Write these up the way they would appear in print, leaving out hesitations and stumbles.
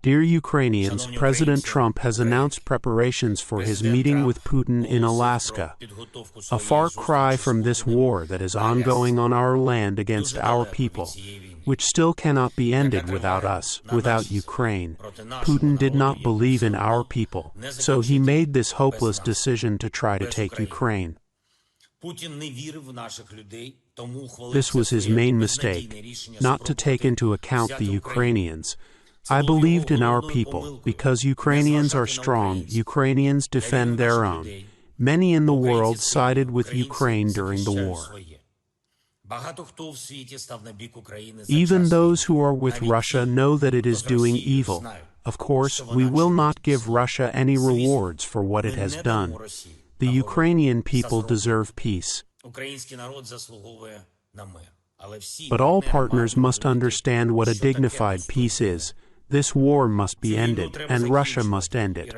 Dear Ukrainians, President Trump has announced preparations for his meeting with Putin in Alaska. A far cry from this war that is ongoing on our land against our people, which still cannot be ended without us, without Ukraine. Putin did not believe in our people, so he made this hopeless decision to try to take Ukraine. This was his main mistake, not to take into account the Ukrainians. I believed in our people, because Ukrainians are strong, Ukrainians defend their own. Many in the world sided with Ukraine during the war. Even those who are with Russia know that it is doing evil. Of course, we will not give Russia any rewards for what it has done. The Ukrainian people deserve peace. But all partners must understand what a dignified peace is. This war must be ended, and Russia must end it.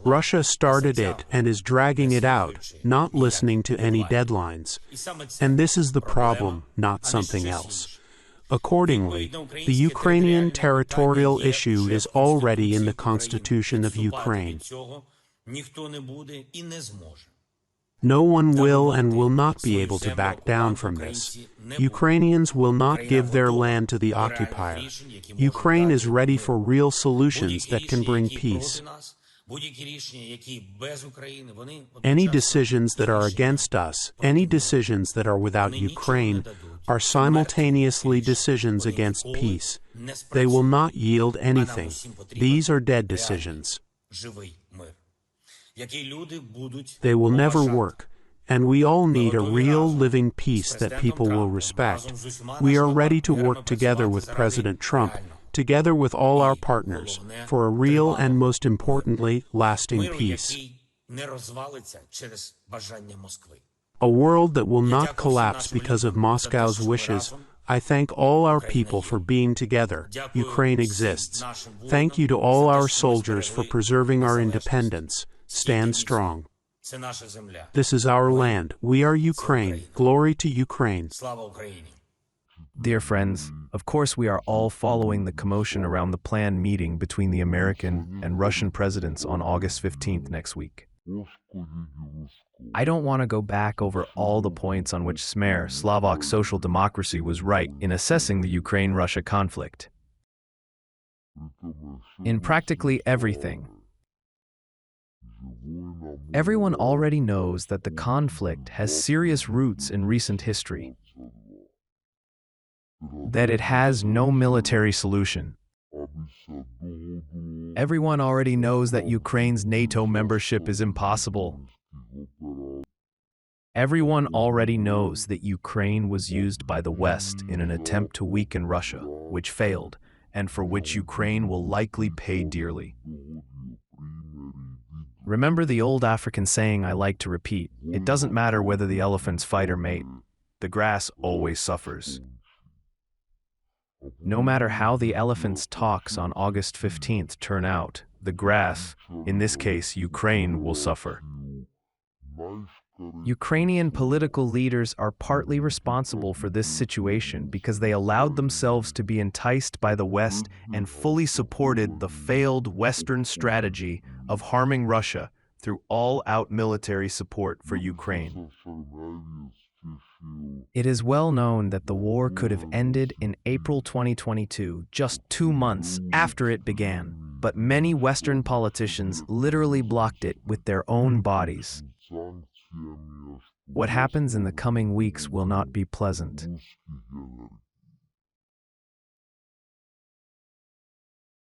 Russia started it and is dragging it out, not listening to any deadlines. And this is the problem, not something else. Accordingly, the Ukrainian territorial issue is already in the Constitution of Ukraine. No one will and will not be able to back down from this. Ukrainians will not give their land to the occupier. Ukraine is ready for real solutions that can bring peace. Any decisions that are against us, any decisions that are without Ukraine, are simultaneously decisions against peace. They will not yield anything. These are dead decisions. They will never work, and we all need a real living peace that people will respect. We are ready to work together with President Trump, together with all our partners, for a real and, most importantly, lasting peace. A world that will not collapse because of Moscow's wishes. I thank all our people for being together. Ukraine exists. Thank you to all our soldiers for preserving our independence. Stand strong. This is our land. We are Ukraine. Glory to Ukraine. Dear friends, of course we are all following the commotion around the planned meeting between the American and Russian presidents on August 15th next week. I don't want to go back over all the points on which Smer, Slovak social democracy, was right in assessing the Ukraine-Russia conflict. In practically everything, everyone already knows that the conflict has serious roots in recent history, that it has no military solution. Everyone already knows that Ukraine's NATO membership is impossible. Everyone already knows that Ukraine was used by the West in an attempt to weaken Russia, which failed, and for which Ukraine will likely pay dearly. Remember the old African saying I like to repeat, it doesn't matter whether the elephants fight or mate, the grass always suffers. No matter how the elephants' talks on August 15th turn out, the grass, in this case Ukraine, will suffer. Ukrainian political leaders are partly responsible for this situation because they allowed themselves to be enticed by the West and fully supported the failed Western strategy of harming Russia through all-out military support for Ukraine. It is well known that the war could have ended in April 2022, just 2 months after it began, but many Western politicians literally blocked it with their own bodies. What happens in the coming weeks will not be pleasant.